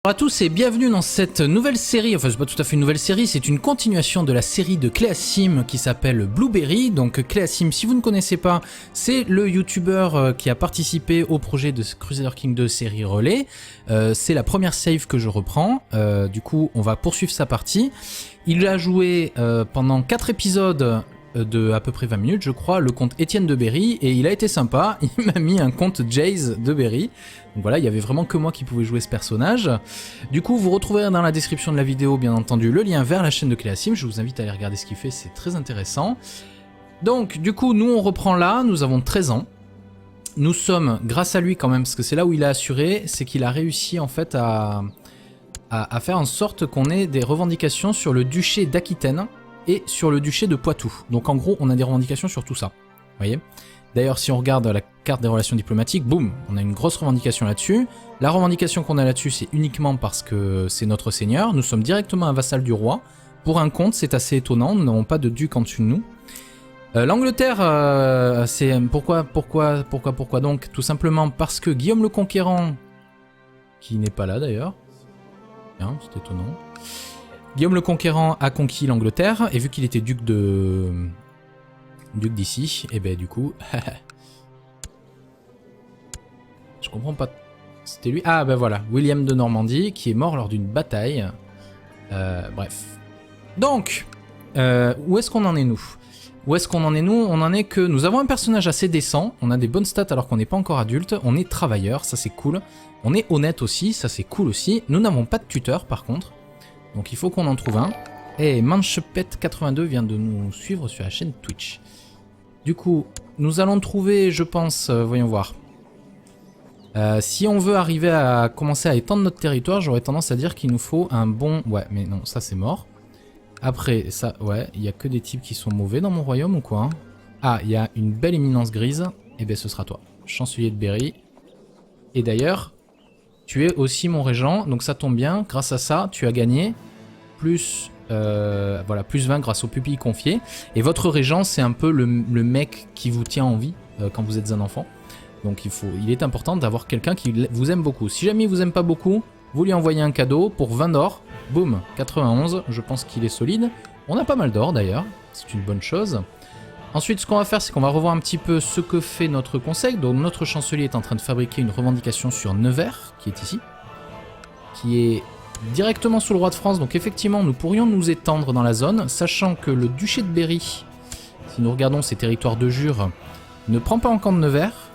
Bonjour à tous et bienvenue dans cette nouvelle série, enfin c'est pas tout à fait une nouvelle série, c'est une continuation de la série de Cléasim qui s'appelle Blueberry. Donc Cléasim, si vous ne connaissez pas, c'est le youtubeur qui a participé au projet de Crusader King 2 série relais. C'est la première save que je reprends, du coup on va poursuivre sa partie. Il a joué pendant 4 épisodes de à peu près 20 minutes je crois, le compte Étienne de Berry, et il a été sympa, il m'a mis un compte Jaze de Berry. Donc voilà, il y avait vraiment que moi qui pouvais jouer ce personnage. Du coup, vous retrouverez dans la description de la vidéo, bien entendu, le lien vers la chaîne de Cléasim. Je vous invite à aller regarder ce qu'il fait, c'est très intéressant. Donc, du coup, nous on reprend là, nous avons 13 ans. Nous sommes, grâce à lui quand même, parce que c'est là où il a assuré, c'est qu'il a réussi en fait à faire en sorte qu'on ait des revendications sur le duché d'Aquitaine et sur le duché de Poitou. Donc en gros, on a des revendications sur tout ça. Vous voyez ? D'ailleurs, si on regarde la carte des relations diplomatiques, boum, on a une grosse revendication là-dessus. La revendication qu'on a là-dessus, c'est uniquement parce que c'est notre seigneur. Nous sommes directement un vassal du roi. Pour un comte, c'est assez étonnant. Nous n'avons pas de duc en dessus de nous. L'Angleterre, c'est pourquoi donc? Tout simplement parce que Guillaume le Conquérant, qui n'est pas là d'ailleurs, c'est étonnant. Guillaume le Conquérant a conquis l'Angleterre, et vu qu'il était duc d'ici, et ben du coup... Je comprends pas... C'était lui? Ah ben voilà, William de Normandie, qui est mort lors d'une bataille. Bref. Donc, où est-ce qu'on en est nous? Où est-ce qu'on en est nous? On en est que nous avons un personnage assez décent, on a des bonnes stats alors qu'on n'est pas encore adulte, on est travailleur, ça c'est cool. On est honnête aussi, ça c'est cool aussi. Nous n'avons pas de tuteur par contre. Donc il faut qu'on en trouve un. Et Manchepet82 vient de nous suivre sur la chaîne Twitch. Du coup, nous allons trouver, je pense, voyons voir. Si on veut arriver à commencer à étendre notre territoire, j'aurais tendance à dire qu'il nous faut un bon... Ouais, mais non, ça c'est mort. Après, ça, ouais, il n'y a que des types qui sont mauvais dans mon royaume ou quoi? Ah, il y a une belle éminence grise. Eh bien, ce sera toi, chancelier de Berry. Et d'ailleurs... Tu es aussi mon régent, donc ça tombe bien. Grâce à ça, tu as gagné plus, voilà, plus 20 grâce aux pupilles confiées. Et votre régent, c'est un peu le mec qui vous tient en vie quand vous êtes un enfant. Donc il est important d'avoir quelqu'un qui vous aime beaucoup. Si jamais il vous aime pas beaucoup, vous lui envoyez un cadeau pour 20 d'or. Boum, 91, je pense qu'il est solide. On a pas mal d'or d'ailleurs, c'est une bonne chose. Ensuite, ce qu'on va faire, c'est qu'on va revoir un petit peu ce que fait notre conseil. Donc notre chancelier est en train de fabriquer une revendication sur Nevers, qui est ici, qui est directement sous le roi de France. Donc effectivement, nous pourrions nous étendre dans la zone, sachant que le duché de Berry, si nous regardons ses territoires de jure, ne prend pas en compte Nevers.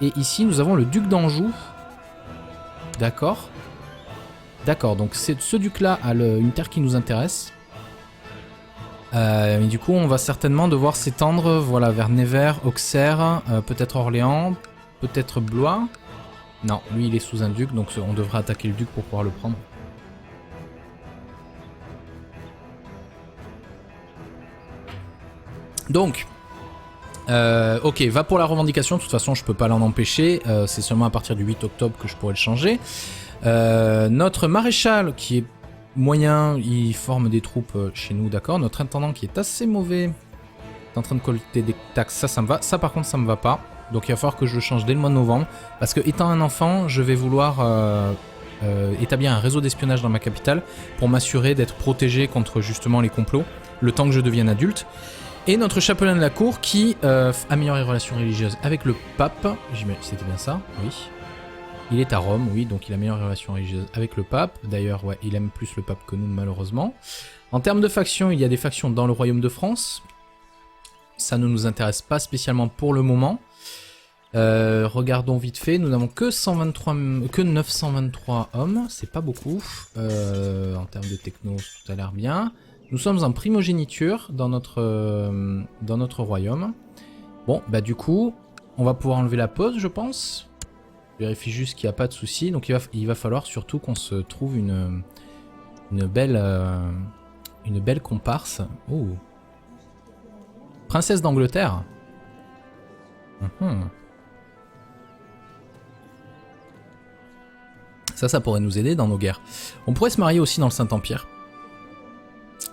Et ici, nous avons le duc d'Anjou. D'accord. D'accord, donc ce duc-là a une terre qui nous intéresse. Mais du coup, on va certainement devoir s'étendre, voilà, vers Nevers, Auxerre, peut-être Orléans, peut-être Blois. Non, lui, il est sous un duc, donc on devrait attaquer le duc pour pouvoir le prendre. Donc, ok, va pour la revendication. De toute façon, je peux pas l'en empêcher. C'est seulement à partir du 8 octobre que je pourrais le changer. Notre maréchal, qui est moyen, il forme des troupes chez nous, d'accord. Notre intendant qui est assez mauvais est en train de collecter des taxes, ça me va. Ça par contre ça me va pas, donc il va falloir que je le change dès le mois de novembre, parce que étant un enfant, je vais vouloir établir un réseau d'espionnage dans ma capitale pour m'assurer d'être protégé contre justement les complots, le temps que je devienne adulte. Et notre chapelain de la cour qui améliore les relations religieuses avec le pape, c'était bien ça, oui. Il est à Rome, oui, donc il a meilleure relation religieuse avec le pape. D'ailleurs, ouais, il aime plus le pape que nous, malheureusement. En termes de factions, il y a des factions dans le royaume de France. Ça ne nous intéresse pas spécialement pour le moment. Regardons vite fait, nous n'avons que 923 hommes, c'est pas beaucoup. En termes de techno, tout a l'air bien. Nous sommes en primogéniture dans notre royaume. Bon, bah du coup, on va pouvoir enlever la pause, je pense. Je vérifie juste qu'il n'y a pas de souci. Donc il va falloir surtout qu'on se trouve une belle comparse. Oh. Princesse d'Angleterre. Ça pourrait nous aider dans nos guerres. On pourrait se marier aussi dans le Saint-Empire.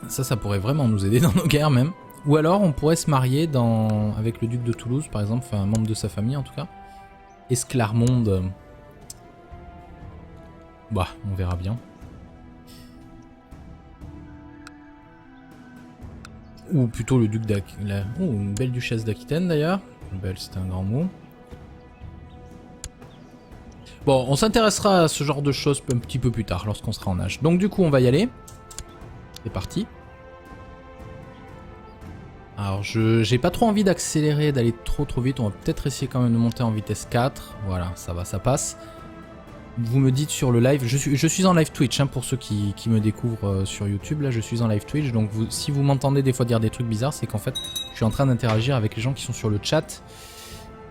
Ça pourrait vraiment nous aider dans nos guerres même. Ou alors on pourrait se marier avec le duc de Toulouse par exemple, enfin un membre de sa famille en tout cas. Esclarmonde. Bah, on verra bien. Ou plutôt le duc d'Aquitaine. Oh, une belle duchesse d'Aquitaine d'ailleurs. Belle, c'est un grand mot. Bon, on s'intéressera à ce genre de choses un petit peu plus tard, lorsqu'on sera en âge. Donc du coup, on va y aller. C'est parti. Alors, j'ai pas trop envie d'accélérer, d'aller trop vite. On va peut-être essayer quand même de monter en vitesse 4. Voilà, ça va, ça passe. Vous me dites sur le live, je suis en live Twitch, hein, pour ceux qui me découvrent sur YouTube. Là, je suis en live Twitch, donc si vous m'entendez des fois dire des trucs bizarres, c'est qu'en fait, je suis en train d'interagir avec les gens qui sont sur le chat.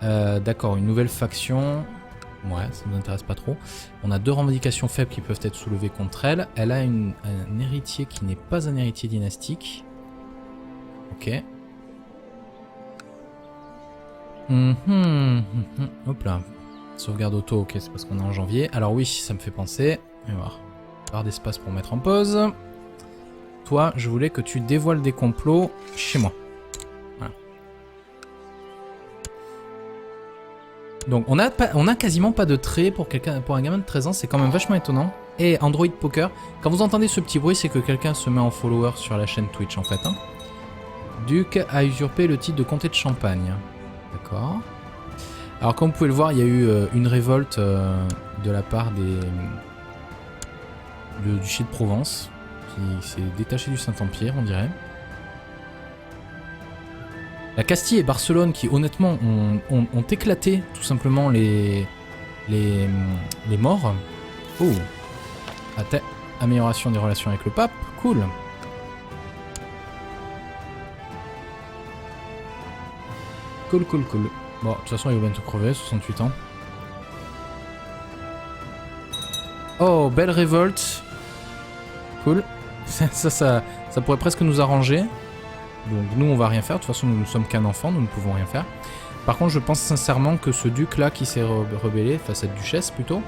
D'accord, une nouvelle faction. Ouais, ça ne nous intéresse pas trop. On a 2 revendications faibles qui peuvent être soulevées contre elle. Elle a un héritier qui n'est pas un héritier dynastique. Ok. Hop là. Sauvegarde auto, ok, c'est parce qu'on est en janvier. Alors oui, ça me fait penser. On va voir. Barre d'espace pour mettre en pause. Toi, je voulais que tu dévoiles des complots chez moi. Voilà. Donc on a quasiment pas de traits pour un gamin de 13 ans, c'est quand même vachement étonnant. Et Android Poker, quand vous entendez ce petit bruit, c'est que quelqu'un se met en follower sur la chaîne Twitch en fait. Hein. Duc a usurpé le titre de comté de Champagne. D'accord. Alors comme vous pouvez le voir, il y a eu une révolte de la part du duché de Provence, qui s'est détaché du Saint-Empire, on dirait. La Castille et Barcelone qui honnêtement ont éclaté tout simplement les morts. Oh, amélioration des relations avec le pape, cool. Cool. Bon, de toute façon il va bientôt crever, 68 ans. Oh, belle révolte. Cool. Ça pourrait presque nous arranger. Donc nous on va rien faire, de toute façon nous ne sommes qu'un enfant, nous ne pouvons rien faire. Par contre je pense sincèrement que ce duc là qui s'est rebellé, enfin cette duchesse plutôt,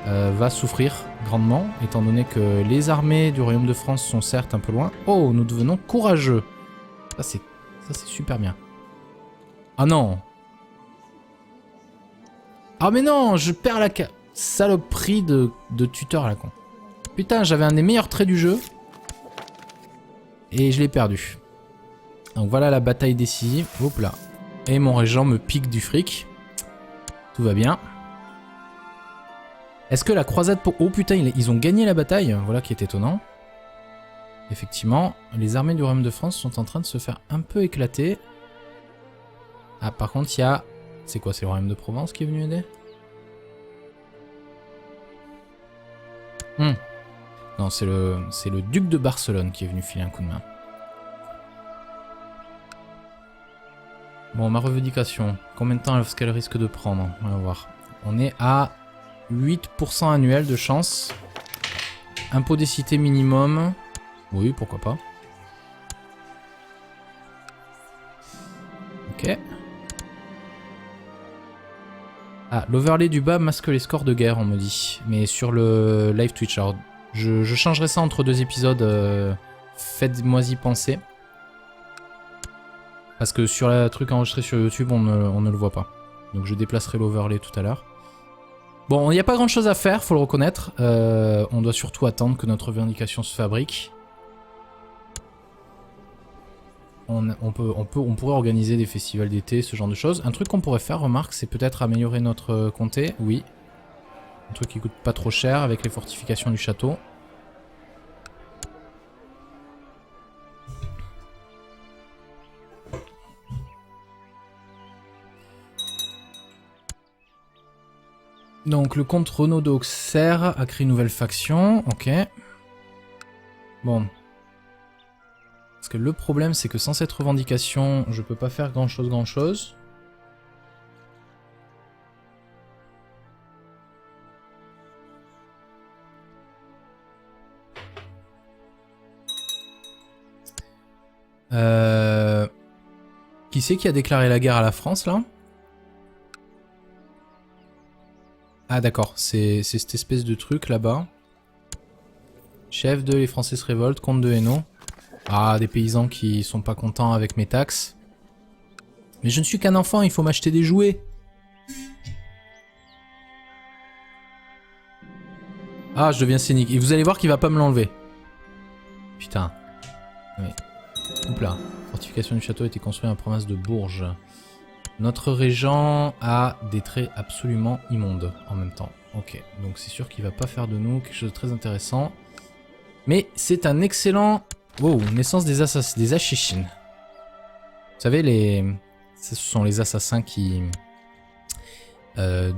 va souffrir grandement, étant donné que les armées du royaume de France sont certes un peu loin. Oh, nous devenons courageux. Ça c'est super bien. Ah non. Ah mais non, je perds la saloperie de tuteur à la con. Putain, j'avais un des meilleurs traits du jeu. Et je l'ai perdu. Donc voilà la bataille décisive. Hop là. Et mon régent me pique du fric. Tout va bien. Est-ce que la croisade pour... Oh putain, ils ont gagné la bataille. Voilà qui est étonnant. Effectivement, les armées du royaume de France sont en train de se faire un peu éclater. Ah, par contre, il y a... C'est quoi, c'est le royaume de Provence qui est venu aider? Non, c'est le duc de Barcelone qui est venu filer un coup de main. Bon, ma revendication, combien de temps est-ce qu'elle risque de prendre? On va voir. On est à 8% annuel de chance. Impôt des cités minimum. Oui, pourquoi pas. Ok. Ah, l'overlay du bas masque les scores de guerre, on me dit. Mais sur le live Twitch. Alors, je changerai ça entre 2 épisodes. Faites-moi y penser. Parce que sur le truc enregistré sur YouTube, on ne le voit pas. Donc je déplacerai l'overlay tout à l'heure. Bon, il n'y a pas grand chose à faire, faut le reconnaître. On doit surtout attendre que notre revendication se fabrique. On pourrait organiser des festivals d'été, ce genre de choses. Un truc qu'on pourrait faire, remarque, c'est peut-être améliorer notre comté. Oui. Un truc qui coûte pas trop cher avec les fortifications du château. Donc le comte Renaud d'Auxerre a créé une nouvelle faction. Ok. Bon. Parce que le problème, c'est que sans cette revendication, je peux pas faire grand chose. Qui c'est qui a déclaré la guerre à la France, là? Ah d'accord, c'est cette espèce de truc là-bas. Chef de Les Français se révoltent, comte de Hainaut. Ah, des paysans qui sont pas contents avec mes taxes. Mais je ne suis qu'un enfant, il faut m'acheter des jouets. Ah, je deviens scénique. Et vous allez voir qu'il va pas me l'enlever. Putain. Oui. Oups là. Fortification du château a été construite dans la province de Bourges. Notre régent a des traits absolument immondes en même temps. Ok, donc c'est sûr qu'il va pas faire de nous quelque chose de très intéressant. Mais c'est un excellent... Wow, naissance des assassins, des Ashishin. Vous savez, ce sont les assassins qui...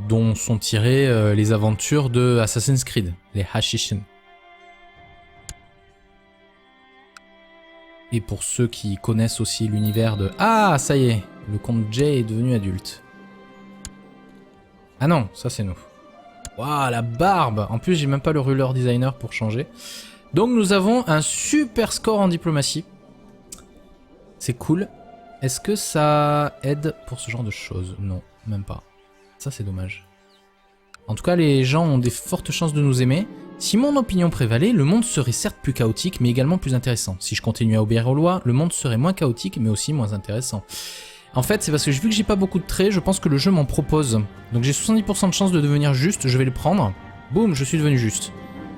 dont sont tirées les aventures de Assassin's Creed, les Ashishin. Et pour ceux qui connaissent aussi l'univers de... Ah, ça y est, le comte Jay est devenu adulte. Ah non, ça c'est nous. Waouh, la barbe! En plus, j'ai même pas le ruler designer pour changer. Donc nous avons un super score en diplomatie. C'est cool. Est-ce que ça aide pour ce genre de choses? Non, même pas. Ça c'est dommage. En tout cas, les gens ont des fortes chances de nous aimer. Si mon opinion prévalait, le monde serait certes plus chaotique, mais également plus intéressant. Si je continue à obéir aux lois, le monde serait moins chaotique, mais aussi moins intéressant. En fait, c'est parce que vu que j'ai pas beaucoup de traits, je pense que le jeu m'en propose. Donc j'ai 70% de chance de devenir juste, je vais le prendre. Boum, je suis devenu juste.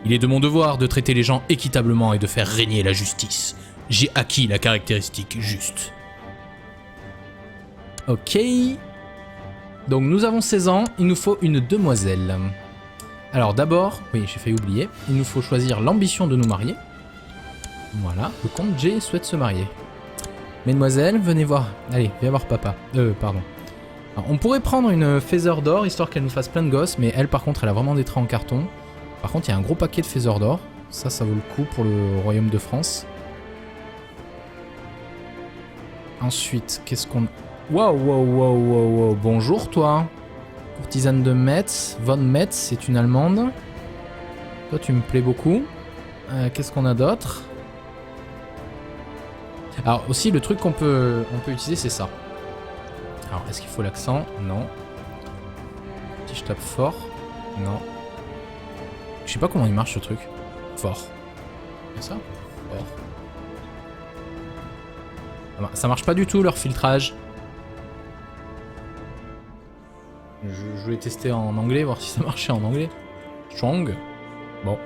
Il est de mon devoir de traiter les gens équitablement et de faire régner la justice. J'ai acquis la caractéristique juste. Ok. Donc nous avons 16 ans, il nous faut une demoiselle. Alors d'abord, oui j'ai failli oublier, il nous faut choisir l'ambition de nous marier. Voilà, le comte Jay souhaite se marier. Mesdemoiselles, venez voir. Allez, viens voir papa. Pardon. Alors, on pourrait prendre une Feather d'or, histoire qu'elle nous fasse plein de gosses, mais elle par contre elle a vraiment des traits en carton. Par contre il y a un gros paquet de Feather d'or. Ça vaut le coup pour le royaume de France. Ensuite, qu'est-ce qu'on... Wow. Bonjour toi. Courtisane de Metz. Von Metz, c'est une allemande. Toi tu me plais beaucoup. Qu'est-ce qu'on a d'autre? Alors aussi le truc qu'on peut utiliser c'est ça. Alors est-ce qu'il faut l'accent? Non. Si je tape fort? Non. Je sais pas comment il marche ce truc. Fort. C'est ça? Fort. Ça marche pas du tout leur filtrage. Je voulais tester en anglais, voir si ça marchait en anglais. Strong. Bon.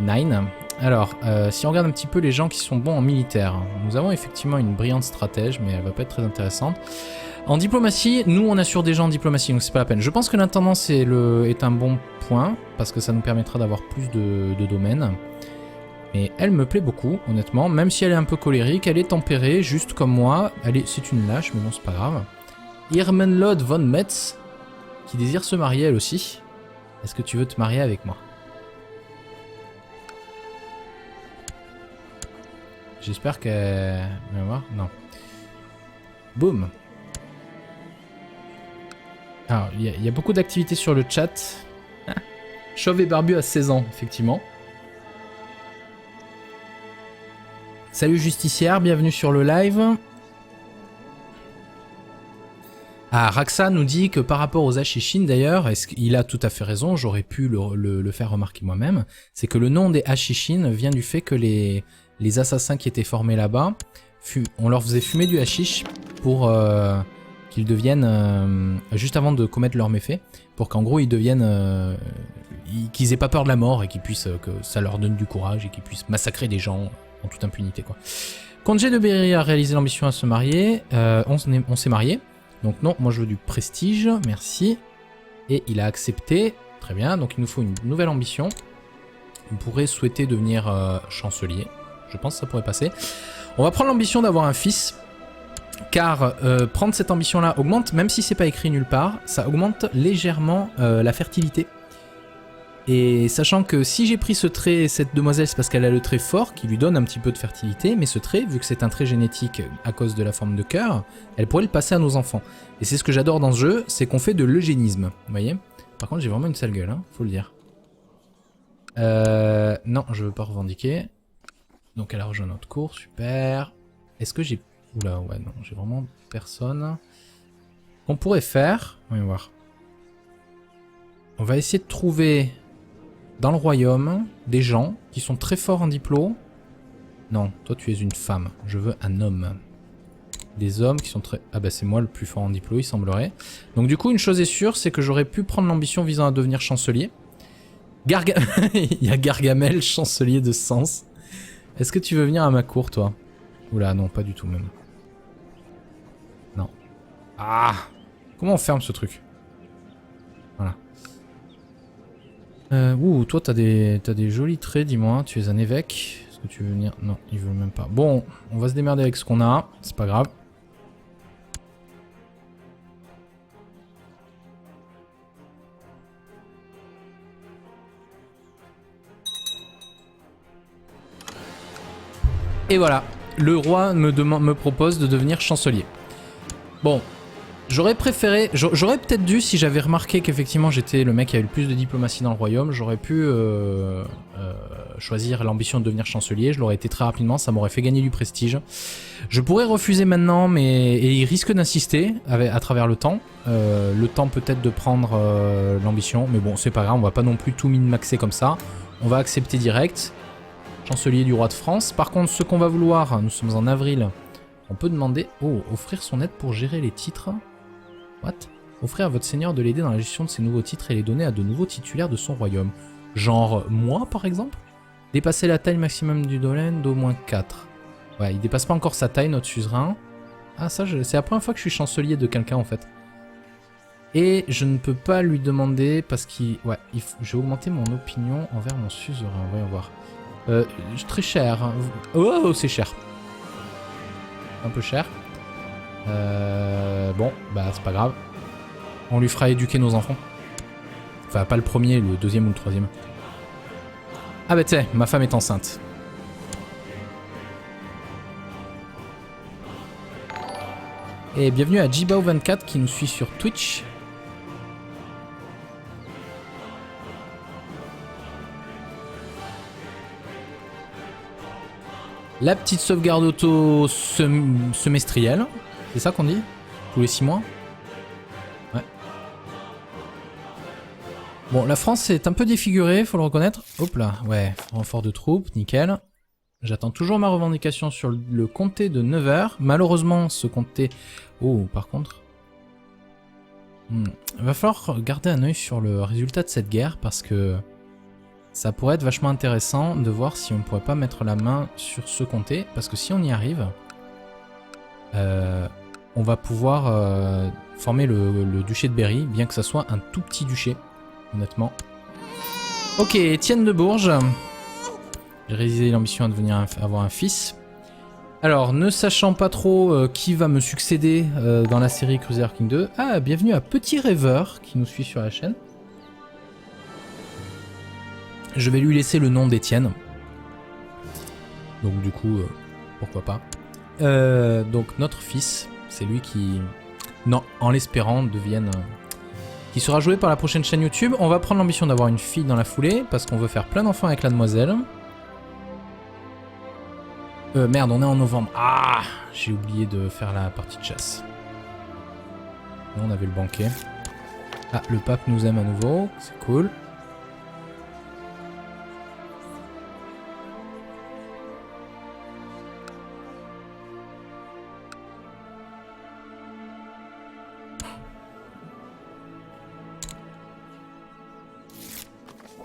9. Alors, si on regarde un petit peu les gens qui sont bons en militaire, nous avons effectivement une brillante stratège, mais elle va pas être très intéressante. En diplomatie, nous on assure des gens en diplomatie, donc c'est pas la peine. Je pense que l'intendance est un bon point, parce que ça nous permettra d'avoir plus de domaines. Mais elle me plaît beaucoup, honnêtement, même si elle est un peu colérique, elle est tempérée, juste comme moi. C'est une lâche, mais bon, c'est pas grave. Irmenlode von Metz, qui désire se marier elle aussi. Est-ce que tu veux te marier avec moi? J'espère qu'elle... On va voir. Non. Boum. Alors, il y a beaucoup d'activités sur le chat. Chauve et barbu à 16 ans, effectivement. Salut justicière, bienvenue sur le live. Ah, Raxa nous dit que par rapport aux Ashishin d'ailleurs, il a tout à fait raison, j'aurais pu le faire remarquer moi-même, c'est que le nom des Ashishin vient du fait que les assassins qui étaient formés là-bas, on leur faisait fumer du hashish pour qu'ils deviennent, juste avant de commettre leurs méfaits, pour qu'en gros ils deviennent, qu'ils aient pas peur de la mort et qu'ils puissent, que ça leur donne du courage et qu'ils puissent massacrer des gens en toute impunité quoi. Comte Jay de Berry a réalisé l'ambition à se marier, on s'est marié. Donc non, moi je veux du prestige, merci. Et il a accepté, très bien, donc il nous faut une nouvelle ambition. On pourrait souhaiter devenir chancelier, je pense que ça pourrait passer. On va prendre l'ambition d'avoir un fils, car prendre cette ambition-là augmente, même si c'est pas écrit nulle part, ça augmente légèrement la fertilité. Et sachant que si j'ai pris ce trait, cette demoiselle, c'est parce qu'elle a le trait fort qui lui donne un petit peu de fertilité, mais ce trait, vu que c'est un trait génétique à cause de la forme de cœur, elle pourrait le passer à nos enfants. Et c'est ce que j'adore dans ce jeu, c'est qu'on fait de l'eugénisme, vous voyez. Par contre j'ai vraiment une sale gueule, hein, faut le dire. Non, je veux pas revendiquer. Donc elle a rejoint notre cours, super. Est-ce que j'ai... Oula, ouais non, j'ai vraiment personne. On pourrait faire... On va voir. On va essayer de trouver... dans le royaume, des gens qui sont très forts en diplo. Non, toi tu es une femme. Je veux un homme. Des hommes qui sont très... Ah bah c'est moi le plus fort en diplo, il semblerait. Donc du coup, une chose est sûre, c'est que j'aurais pu prendre l'ambition visant à devenir chancelier. Il y a Gargamel, chancelier de Sens. Est-ce que tu veux venir à ma cour, toi? Oula, non, pas du tout même. Non. Ah! Comment on ferme ce truc? Voilà. Ouh, toi t'as des jolis traits, dis-moi. Tu es un évêque. Est-ce que tu veux venir? Non, il veut même pas. Bon, on va se démerder avec ce qu'on a. C'est pas grave. Et voilà, le roi me propose de devenir chancelier. Bon, j'aurais préféré, j'aurais peut-être dû, si j'avais remarqué qu'effectivement j'étais le mec qui avait le plus de diplomatie dans le royaume, j'aurais pu choisir l'ambition de devenir chancelier, je l'aurais été très rapidement, ça m'aurait fait gagner du prestige. Je pourrais refuser maintenant, mais et il risque d'insister à travers le temps peut-être de prendre l'ambition, mais bon, c'est pas grave, on va pas non plus tout min-maxer comme ça, on va accepter direct. Chancelier du roi de France. Par contre, ce qu'on va vouloir, nous sommes en avril, on peut demander, oh, offrir son aide pour gérer les titres. What? Offrir à votre seigneur de l'aider dans la gestion de ses nouveaux titres et les donner à de nouveaux titulaires de son royaume. Genre moi, par exemple? Dépasser la taille maximum du domaine d'au moins 4. Ouais, il dépasse pas encore sa taille, notre suzerain. Ah, ça, c'est la première fois que je suis chancelier de quelqu'un, en fait. Et je ne peux pas lui demander parce qu'il... Ouais, j'ai augmenté mon opinion envers mon suzerain. Voyons voir. Très cher. Oh, c'est cher. Un peu cher. Bon, bah c'est pas grave. On lui fera éduquer nos enfants. Enfin, pas le premier, le deuxième ou le troisième. Ah bah t'sais, ma femme est enceinte. Et bienvenue à Jibao24 qui nous suit sur Twitch. La petite sauvegarde auto semestrielle. C'est ça qu'on dit? Tous les 6 mois? Ouais. Bon, la France est un peu défigurée, faut le reconnaître. Hop là, ouais, renfort de troupes, nickel. J'attends toujours ma revendication sur le comté de Nevers. Malheureusement, ce comté... Oh, par contre... Il va falloir garder un œil sur le résultat de cette guerre parce que... Ça pourrait être vachement intéressant de voir si on ne pourrait pas mettre la main sur ce comté, parce que si on y arrive, on va pouvoir former le duché de Berry, bien que ça soit un tout petit duché, honnêtement. Ok, Étienne de Bourges. J'ai réalisé l'ambition de devenir avoir un fils. Alors, ne sachant pas trop qui va me succéder dans la série Crusader King 2, ah, bienvenue à Petit Rêveur qui nous suit sur la chaîne. Je vais lui laisser le nom d'Étienne. Donc du coup, pourquoi pas. Donc notre fils, c'est lui qui, non, en l'espérant, devienne... qui sera joué par la prochaine chaîne YouTube. On va prendre l'ambition d'avoir une fille dans la foulée, parce qu'on veut faire plein d'enfants avec la demoiselle. Merde, on est en novembre. Ah, j'ai oublié de faire la partie de chasse. Là, on avait le banquet. Ah, le pape nous aime à nouveau, c'est cool.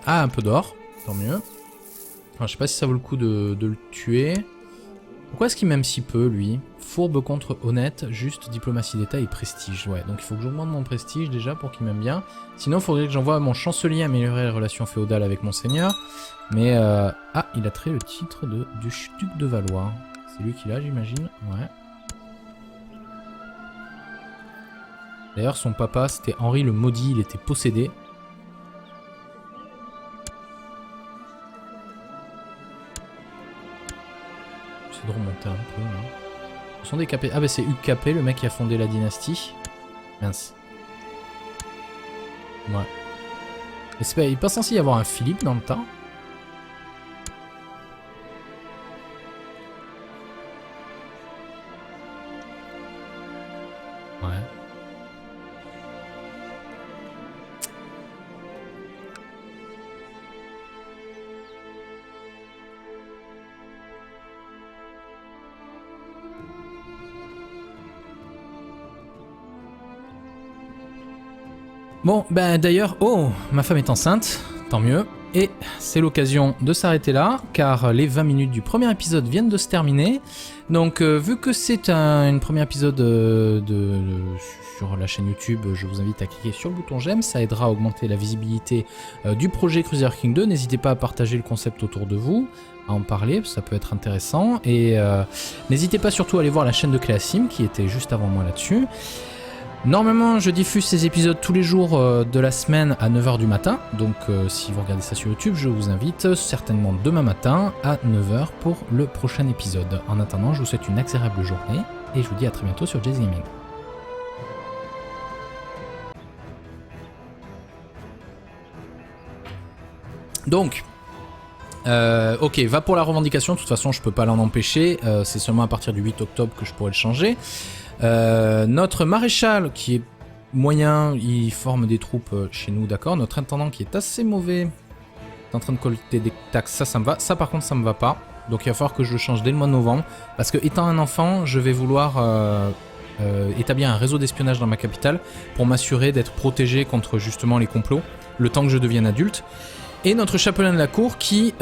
Ah, un peu d'or, tant mieux. Alors, je sais pas si ça vaut le coup de le tuer. Pourquoi est-ce qu'il m'aime si peu, lui? Fourbe contre honnête, juste diplomatie d'état et prestige. Ouais, donc il faut que j'augmente mon prestige déjà pour qu'il m'aime bien. Sinon, il faudrait que j'envoie mon chancelier améliorer les relations féodales avec mon seigneur. Mais, ah, il a créé le titre de duc de Valois. C'est lui qui l'a, j'imagine. Ouais. D'ailleurs, son papa, c'était Henri le Maudit, il était possédé. De remonter un peu. Hein. Ce sont des Capet. Ah bah c'est Hugues Capet, le mec qui a fondé la dynastie. Mince. Ouais. Mais c'est pas, il est pas censé y avoir un Philippe dans le temps. Ouais. Bon, ben d'ailleurs, oh, ma femme est enceinte, tant mieux. Et c'est l'occasion de s'arrêter là, car les 20 minutes du premier épisode viennent de se terminer. Donc vu que c'est un premier épisode sur la chaîne YouTube, je vous invite à cliquer sur le bouton j'aime, ça aidera à augmenter la visibilité du projet Crusader King 2. N'hésitez pas à partager le concept autour de vous, à en parler, ça peut être intéressant. Et n'hésitez pas surtout à aller voir la chaîne de Cléasim, qui était juste avant moi là-dessus. Normalement, je diffuse ces épisodes tous les jours de la semaine à 9h du matin. Donc si vous regardez ça sur YouTube, je vous invite certainement demain matin à 9h pour le prochain épisode. En attendant, je vous souhaite une agréable journée et je vous dis à très bientôt sur Jay's Gaming. Donc, ok, va pour la revendication. De toute façon, je peux pas l'en empêcher. C'est seulement à partir du 8 octobre que je pourrai le changer. Notre maréchal qui est moyen, il forme des troupes chez nous, d'accord. Notre intendant qui est assez mauvais, est en train de collecter des taxes, ça me va. Ça par contre ça me va pas, donc il va falloir que je le change dès le mois de novembre, parce que étant un enfant, je vais vouloir établir un réseau d'espionnage dans ma capitale pour m'assurer d'être protégé contre justement les complots, le temps que je devienne adulte. Et notre chapelain de la cour qui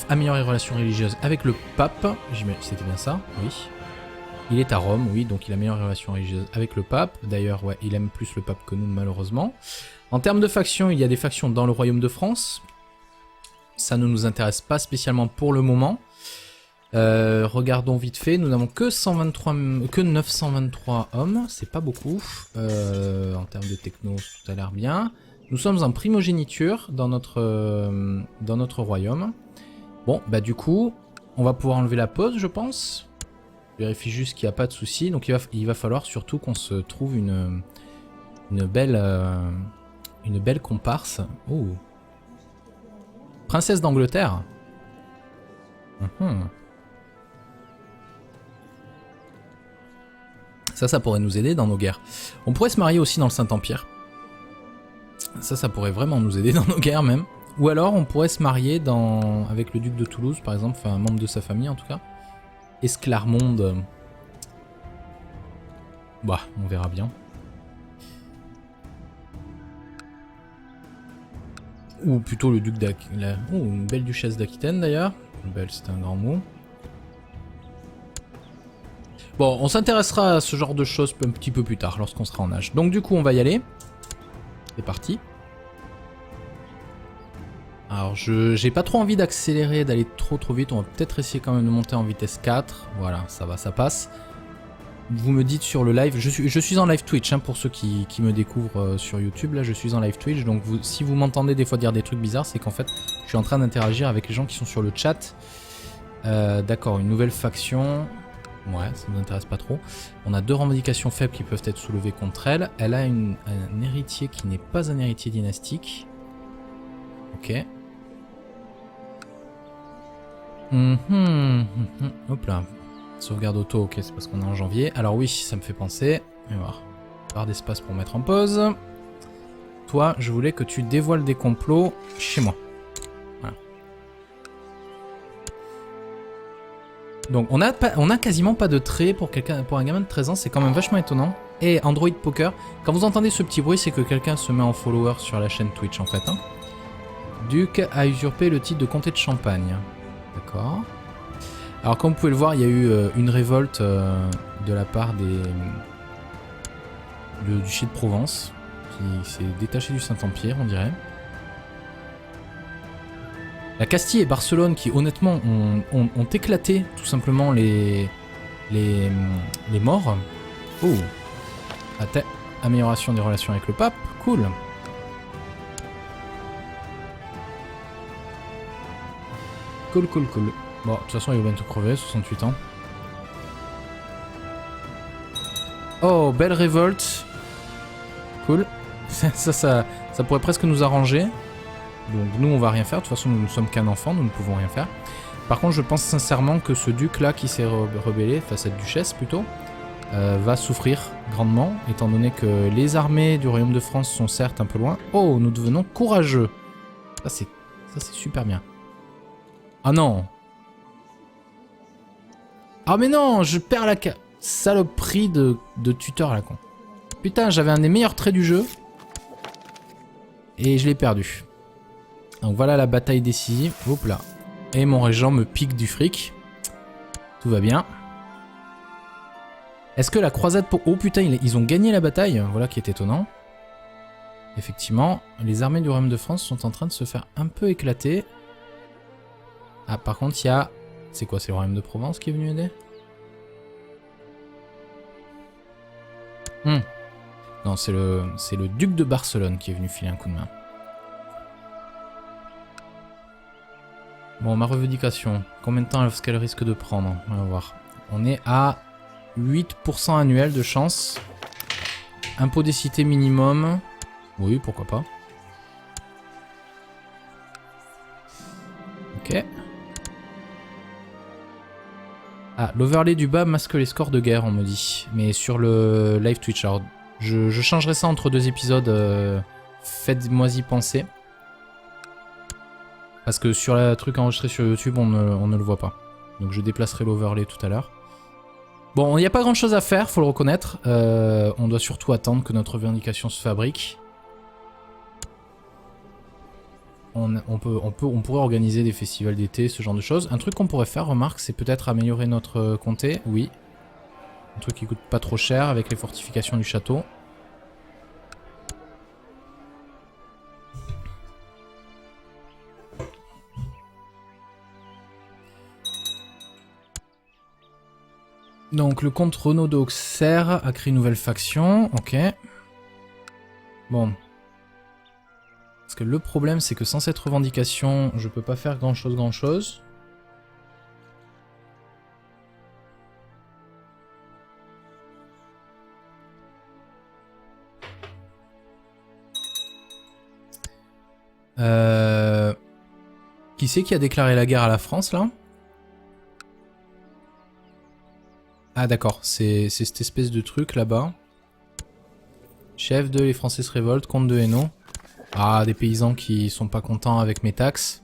améliore les relations religieuses avec le pape, c'était bien ça, oui. Il est à Rome, oui, donc il a meilleure relation religieuse avec le pape. D'ailleurs, ouais, il aime plus le pape que nous, malheureusement. En termes de factions, il y a des factions dans le royaume de France. Ça ne nous intéresse pas spécialement pour le moment. Regardons vite fait, nous n'avons que 923 hommes, c'est pas beaucoup. En termes de techno, tout a l'air bien. Nous sommes en primogéniture dans notre royaume. Bon, bah du coup, on va pouvoir enlever la pause, je pense. Je vérifie juste qu'il n'y a pas de souci. Donc il va falloir surtout qu'on se trouve une belle comparse. Oh. Princesse d'Angleterre. Ça pourrait nous aider dans nos guerres. On pourrait se marier aussi dans le Saint-Empire. Ça pourrait vraiment nous aider dans nos guerres même. Ou alors on pourrait se marier avec le duc de Toulouse par exemple, enfin un membre de sa famille en tout cas. Esclarmonde. Bah, on verra bien. Ou plutôt le duc d'Aquitaine. Oh, une belle duchesse d'Aquitaine d'ailleurs. Belle, c'est un grand mot. Bon, on s'intéressera à ce genre de choses un petit peu plus tard, lorsqu'on sera en âge. Donc du coup, on va y aller. C'est parti. Alors, j'ai pas trop envie d'accélérer, d'aller trop vite. On va peut-être essayer quand même de monter en vitesse 4. Voilà, ça va, ça passe. Vous me dites sur le live, je suis en live Twitch, hein, pour ceux qui me découvrent sur YouTube. Là, je suis en live Twitch, donc si vous m'entendez des fois dire des trucs bizarres, c'est qu'en fait, je suis en train d'interagir avec les gens qui sont sur le chat. D'accord, une nouvelle faction. Ouais, ça ne nous intéresse pas trop. On a 2 revendications faibles qui peuvent être soulevées contre elle. Elle a un héritier qui n'est pas un héritier dynastique. Ok. Hop là. Sauvegarde auto, ok, c'est parce qu'on est en janvier. Alors oui, ça me fait penser. On va voir. Barre d'espace pour mettre en pause. Toi, je voulais que tu dévoiles des complots chez moi. Voilà. Donc on a quasiment pas de traits pour un gamin de 13 ans, c'est quand même vachement étonnant. Et Android Poker, quand vous entendez ce petit bruit, c'est que quelqu'un se met en follower sur la chaîne Twitch en fait. Hein. Duc a usurpé le titre de comté de Champagne. D'accord. Alors comme vous pouvez le voir, il y a eu une révolte de la part du duché de Provence, qui s'est détaché du Saint-Empire, on dirait. La Castille et Barcelone qui honnêtement ont éclaté tout simplement les morts. Oh. Amélioration des relations avec le pape, cool. Cool. Bon, de toute façon, il va bientôt crever, 68 ans. Oh, belle révolte. Cool. Ça pourrait presque nous arranger. Donc nous, on va rien faire. De toute façon, nous ne sommes qu'un enfant, nous ne pouvons rien faire. Par contre, je pense sincèrement que ce duc-là qui s'est rebellé, enfin cette duchesse plutôt, va souffrir grandement, étant donné que les armées du Royaume de France sont certes un peu loin. Oh, nous devenons courageux. Ça, c'est super bien. Ah non. Ah mais non, je perds la saloperie de tuteur là con. Putain, j'avais un des meilleurs traits du jeu. Et je l'ai perdu. Donc voilà la bataille décisive. Hop là. Et mon régent me pique du fric. Tout va bien. Est-ce que la croisade pour... Oh putain, ils ont gagné la bataille. Voilà qui est étonnant. Effectivement, les armées du Royaume de France sont en train de se faire un peu éclater. Ah, par contre, il y a... C'est quoi, c'est le Royaume de Provence qui est venu aider? Non, c'est le duc de Barcelone qui est venu filer un coup de main. Bon, ma revendication. Combien de temps est-ce qu'elle risque de prendre? On va voir. On est à 8% annuel de chance. Impôt des cités minimum. Oui, pourquoi pas. Ok. Ah, l'overlay du bas masque les scores de guerre, on me dit. Mais sur le live Twitch. Alors, je changerai ça entre deux épisodes. Faites-moi-y penser. Parce que sur le truc enregistré sur YouTube, on ne le voit pas. Donc je déplacerai l'overlay tout à l'heure. Bon, il n'y a pas grand chose à faire, faut le reconnaître. On doit surtout attendre que notre revendication se fabrique. On pourrait organiser des festivals d'été, ce genre de choses. Un truc qu'on pourrait faire, remarque, c'est peut-être améliorer notre comté. Oui. Un truc qui coûte pas trop cher avec les fortifications du château. Donc le comte Renaud d'Auxerre a créé une nouvelle faction, ok. Bon. Parce que le problème c'est que sans cette revendication, je peux pas faire grand chose. Qui c'est qui a déclaré la guerre à la France là? Ah d'accord, c'est cette espèce de truc là-bas. Chef de Les Français se révoltent, comte de Hainaut. Ah, des paysans qui sont pas contents avec mes taxes.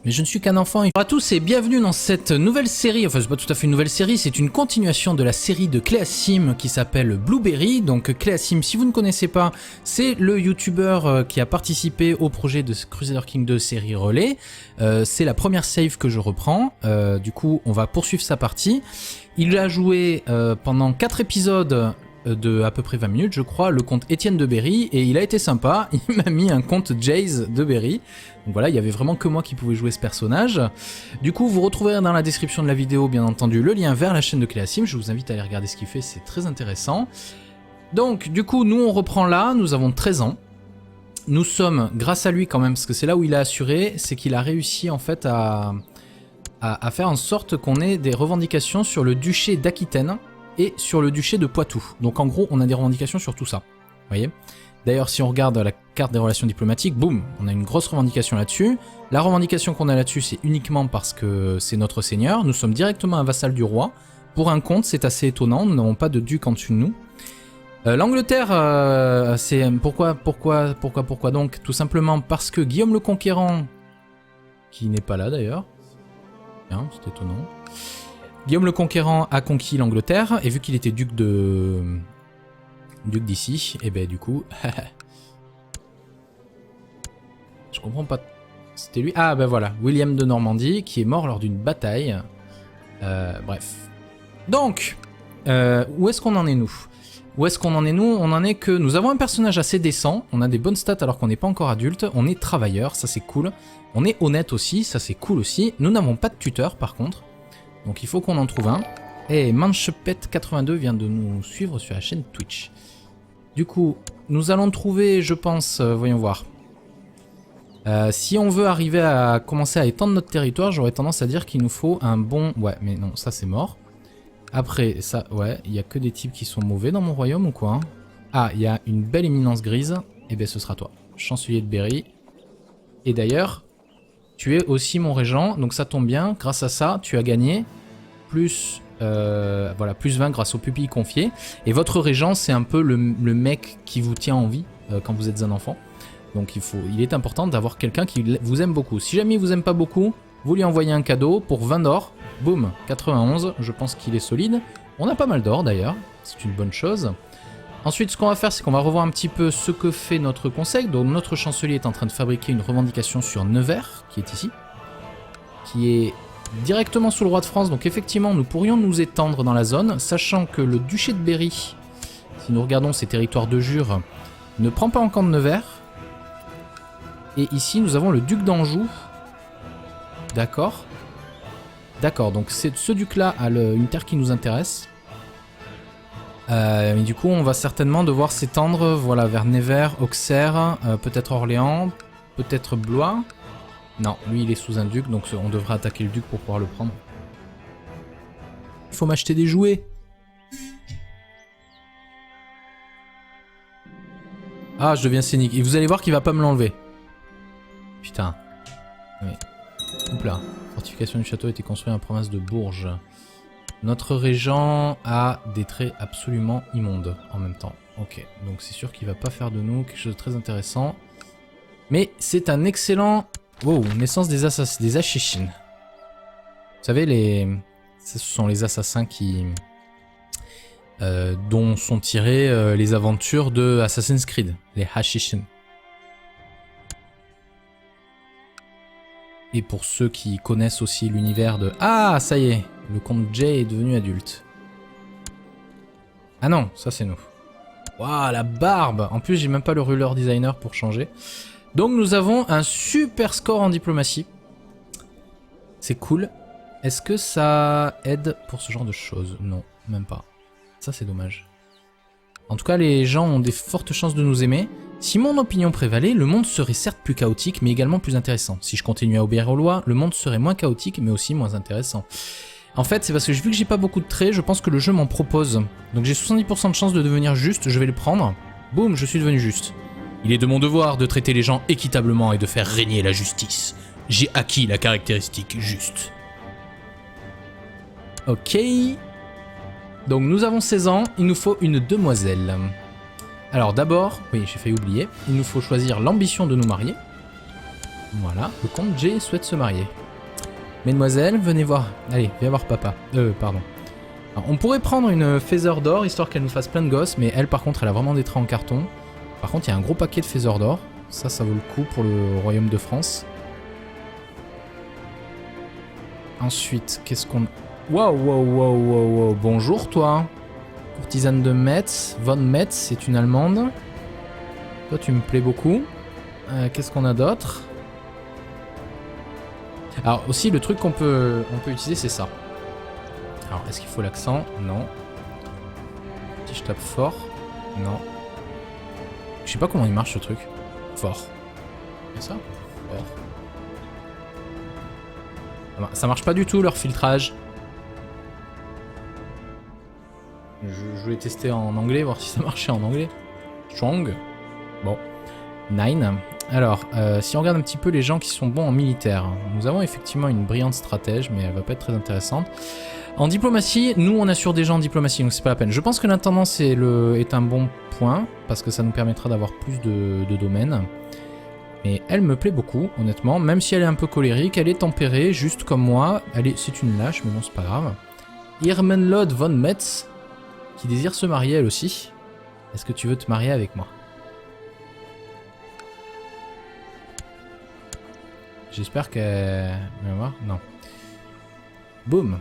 Mais je ne suis qu'un enfant. Bonjour à tous et bienvenue dans cette nouvelle série. Enfin, c'est pas tout à fait une nouvelle série, c'est une continuation de la série de Cléasim qui s'appelle Blueberry. Donc Cléasim, si vous ne connaissez pas, c'est le youtubeur qui a participé au projet de Crusader King 2 série relais. C'est la première save que je reprends. Du coup, on va poursuivre sa partie. Il a joué pendant 4 épisodes de à peu près 20 minutes, je crois, le comte Étienne de Berry, et il a été sympa, il m'a mis un comte Jace de Berry. Donc voilà, il y avait vraiment que moi qui pouvais jouer ce personnage. Du coup, vous retrouverez dans la description de la vidéo, bien entendu, le lien vers la chaîne de Cléasim. Je vous invite à aller regarder ce qu'il fait, c'est très intéressant. Donc, du coup, nous on reprend là, nous avons 13 ans. Nous sommes, grâce à lui quand même, parce que c'est là où il a assuré, c'est qu'il a réussi en fait à faire en sorte qu'on ait des revendications sur le duché d'Aquitaine et sur le duché de Poitou. Donc en gros, on a des revendications sur tout ça. Vous voyez? D'ailleurs, si on regarde la carte des relations diplomatiques, boum, on a une grosse revendication là-dessus. La revendication qu'on a là-dessus, c'est uniquement parce que c'est notre seigneur. Nous sommes directement un vassal du roi. Pour un comte, c'est assez étonnant. Nous n'avons pas de duc en dessus de nous. L'Angleterre, c'est... Pourquoi donc? Tout simplement parce que Guillaume le Conquérant, qui n'est pas là d'ailleurs. Bien, c'est étonnant. Guillaume le Conquérant a conquis l'Angleterre, et vu qu'il était duc d'ici, et ben du coup... Je comprends pas... C'était lui? Ah ben voilà, William de Normandie, qui est mort lors d'une bataille. Bref. Donc, où est-ce qu'on en est nous? Où est-ce qu'on en est nous? On en est que nous avons un personnage assez décent, on a des bonnes stats alors qu'on n'est pas encore adulte, on est travailleur, ça c'est cool. On est honnête aussi, ça c'est cool aussi. Nous n'avons pas de tuteur par contre. Donc il faut qu'on en trouve un. Et Manchepet82 vient de nous suivre sur la chaîne Twitch. Du coup, nous allons trouver, je pense, voyons voir. Si on veut arriver à commencer à étendre notre territoire, j'aurais tendance à dire qu'il nous faut un bon... Ouais, mais non, ça c'est mort. Après, ça, ouais, il n'y a que des types qui sont mauvais dans mon royaume ou quoi hein? Ah, il y a une belle éminence grise. Eh bien, ce sera toi. Chancelier de Berry. Et d'ailleurs... Tu es aussi mon régent, donc ça tombe bien. Grâce à ça, tu as gagné plus, voilà, plus 20 grâce aux pupilles confiées. Et votre régent, c'est un peu le mec qui vous tient en vie quand vous êtes un enfant. Donc il est important d'avoir quelqu'un qui vous aime beaucoup. Si jamais il vous aime pas beaucoup, vous lui envoyez un cadeau pour 20 d'or. Boum, 91, je pense qu'il est solide. On a pas mal d'or d'ailleurs, c'est une bonne chose. Ensuite, ce qu'on va faire, c'est qu'on va revoir un petit peu ce que fait notre conseil. Donc notre chancelier est en train de fabriquer une revendication sur Nevers, qui est ici, qui est directement sous le roi de France. Donc effectivement, nous pourrions nous étendre dans la zone, sachant que le duché de Berry, si nous regardons ses territoires de jure, ne prend pas en compte Nevers. Et ici, nous avons le duc d'Anjou. D'accord. D'accord, donc ce duc-là a une terre qui nous intéresse. Mais du coup, on va certainement devoir s'étendre voilà, vers Nevers, Auxerre, peut-être Orléans, peut-être Blois. Non, lui il est sous un duc, donc on devrait attaquer le duc pour pouvoir le prendre. Il faut m'acheter des jouets. Ah, je deviens scénique. Et vous allez voir qu'il va pas me l'enlever. Putain. Oui. Oups là. Fortification du château a été construite dans la province de Bourges. Notre régent a des traits absolument immondes en même temps. Ok, donc c'est sûr qu'il va pas faire de nous quelque chose de très intéressant. Mais c'est un excellent... Wow, naissance des Assassins. Vous savez, ce sont les assassins qui... dont sont tirées les aventures de Assassin's Creed, les Assassins. Et pour ceux qui connaissent aussi l'univers de... Ah, ça y est, le comte Jay est devenu adulte. Ah non, ça c'est nous. Waouh, la barbe! En plus, j'ai même pas le ruler designer pour changer. Donc nous avons un super score en diplomatie. C'est cool. Est-ce que ça aide pour ce genre de choses? Non, même pas. Ça c'est dommage. En tout cas, les gens ont des fortes chances de nous aimer. Si mon opinion prévalait, le monde serait certes plus chaotique, mais également plus intéressant. Si je continuais à obéir aux lois, le monde serait moins chaotique, mais aussi moins intéressant. En fait, c'est parce que vu que j'ai pas beaucoup de traits, je pense que le jeu m'en propose. Donc j'ai 70% de chance de devenir juste, je vais le prendre. Boum, je suis devenu juste. Il est de mon devoir de traiter les gens équitablement et de faire régner la justice. J'ai acquis la caractéristique juste. Ok. Donc nous avons 16 ans, il nous faut une demoiselle. Alors d'abord, oui j'ai failli oublier, il nous faut choisir l'ambition de nous marier. Voilà, le comte Jay souhaite se marier. Mesdemoiselles, venez voir. Allez, viens voir papa. Pardon. Alors, on pourrait prendre une Feather d'or, histoire qu'elle nous fasse plein de gosses, mais elle par contre elle a vraiment des traits en carton. Par contre il y a un gros paquet de Feather d'or. Ça vaut le coup pour le royaume de France. Ensuite, qu'est-ce qu'on... Wow. Bonjour toi. Courtisane de Metz, Von Metz, c'est une allemande. Toi tu me plais beaucoup. Qu'est-ce qu'on a d'autre? Alors aussi le truc qu'on peut utiliser c'est ça. Alors est-ce qu'il faut l'accent? Non. Si je tape fort? Non. Je sais pas comment il marche ce truc. Fort. C'est ça? Fort. Ça marche pas du tout leur filtrage. Je voulais tester en anglais, voir si ça marchait en anglais. Strong. Bon. 9. Alors, si on regarde un petit peu les gens qui sont bons en militaire, nous avons effectivement une brillante stratège, mais elle va pas être très intéressante. En diplomatie, nous on assure des gens en diplomatie, donc c'est pas la peine. Je pense que l'intendance est un bon point, parce que ça nous permettra d'avoir plus de domaines. Mais elle me plaît beaucoup, honnêtement, même si elle est un peu colérique, elle est tempérée, juste comme moi. C'est une lâche, mais bon, c'est pas grave. Irmenlod von Metz, qui désire se marier elle aussi. Est-ce que tu veux te marier avec moi? J'espère qu'elle... On va voir. Non. Boum.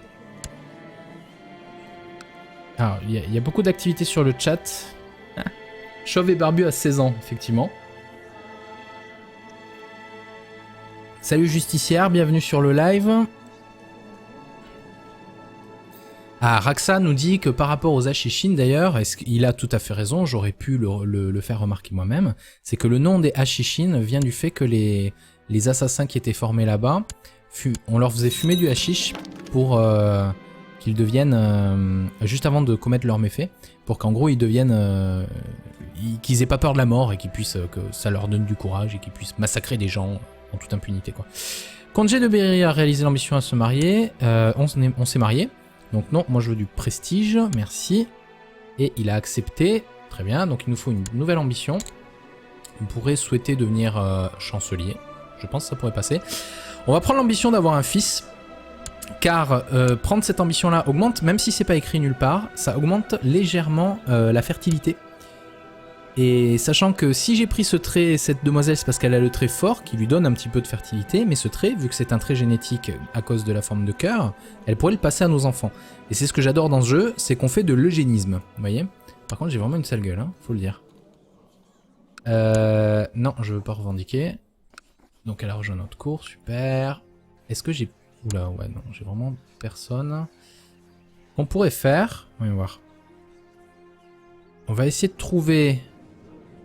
Alors, il y a beaucoup d'activités sur le chat. Chauve et barbu à 16 ans, effectivement. Salut justicière, bienvenue sur le live. Ah, Raxa nous dit que par rapport aux Ashishin d'ailleurs, il a tout à fait raison, j'aurais pu le faire remarquer moi-même, c'est que le nom des Ashishin vient du fait que les assassins qui étaient formés là-bas, on leur faisait fumer du hashish pour qu'ils deviennent, juste avant de commettre leurs méfaits, pour qu'en gros ils deviennent, qu'ils aient pas peur de la mort et qu'ils puissent, que ça leur donne du courage et qu'ils puissent massacrer des gens en toute impunité quoi. Comte Jay de Berry a réalisé l'ambition à se marier, on s'est marié. Donc non, moi je veux du prestige, merci. Et il a accepté, très bien, donc il nous faut une nouvelle ambition. On pourrait souhaiter devenir chancelier, je pense que ça pourrait passer. On va prendre l'ambition d'avoir un fils, car prendre cette ambition-là augmente, même si c'est pas écrit nulle part, ça augmente légèrement la fertilité. Et sachant que si j'ai pris ce trait, cette demoiselle, c'est parce qu'elle a le trait fort qui lui donne un petit peu de fertilité, mais ce trait, vu que c'est un trait génétique à cause de la forme de cœur, elle pourrait le passer à nos enfants. Et c'est ce que j'adore dans ce jeu, c'est qu'on fait de l'eugénisme, vous voyez. Par contre, j'ai vraiment une sale gueule, hein, faut le dire. Non, je veux pas revendiquer. Donc elle a rejoint notre cours, super. Est-ce que j'ai... Oula, ouais, non, j'ai vraiment personne. On pourrait faire... On va voir. On va essayer de trouver...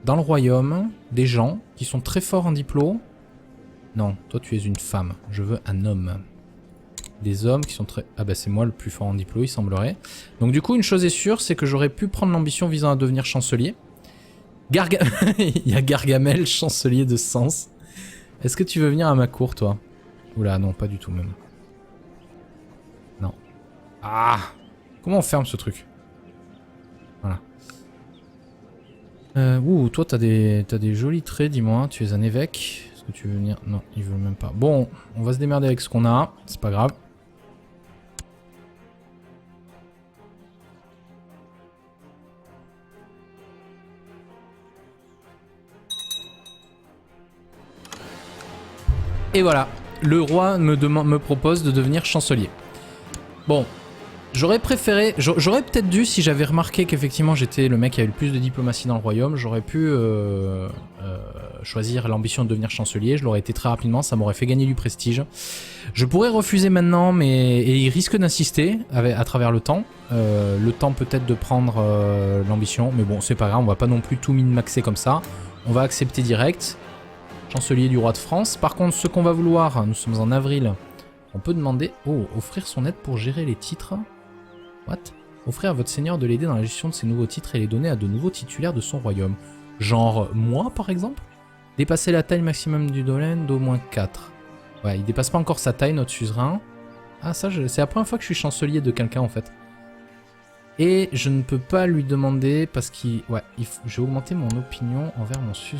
dans le royaume, des gens qui sont très forts en diplôme. Non, toi tu es une femme. Je veux un homme. Des hommes qui sont très... Ah bah c'est moi le plus fort en diplôme, il semblerait. Donc du coup, une chose est sûre, c'est que j'aurais pu prendre l'ambition visant à devenir chancelier. Il y a Gargamel, chancelier de Sens. Est-ce que tu veux venir à ma cour, toi? Oula, non, pas du tout même. Non. Ah! Comment on ferme ce truc? Voilà. Ouh, toi t'as des jolis traits, dis-moi. Tu es un évêque. Est-ce que tu veux venir? Non, il veut même pas. Bon, on va se démerder avec ce qu'on a. C'est pas grave. Et voilà. Le roi me propose de devenir chancelier. Bon. J'aurais préféré, j'aurais peut-être dû, si j'avais remarqué qu'effectivement j'étais le mec qui avait le plus de diplomatie dans le royaume, j'aurais pu choisir l'ambition de devenir chancelier, je l'aurais été très rapidement, ça m'aurait fait gagner du prestige. Je pourrais refuser maintenant, mais et il risque d'insister à travers le temps peut-être de prendre l'ambition, mais bon c'est pas grave, on va pas non plus tout min-maxer comme ça, on va accepter direct, chancelier du roi de France. Par contre ce qu'on va vouloir, nous sommes en avril, on peut demander, offrir son aide pour gérer les titres. What? Offrir à votre seigneur de l'aider dans la gestion de ses nouveaux titres et les donner à de nouveaux titulaires de son royaume. Genre moi par exemple? Dépasser la taille maximum du domaine d'au moins 4. Ouais, il dépasse pas encore sa taille, notre suzerain. Ah ça, c'est la première fois que je suis chancelier de quelqu'un en fait. Et je ne peux pas lui demander parce qu'il... Ouais, j'ai augmenté mon opinion envers mon suzerain.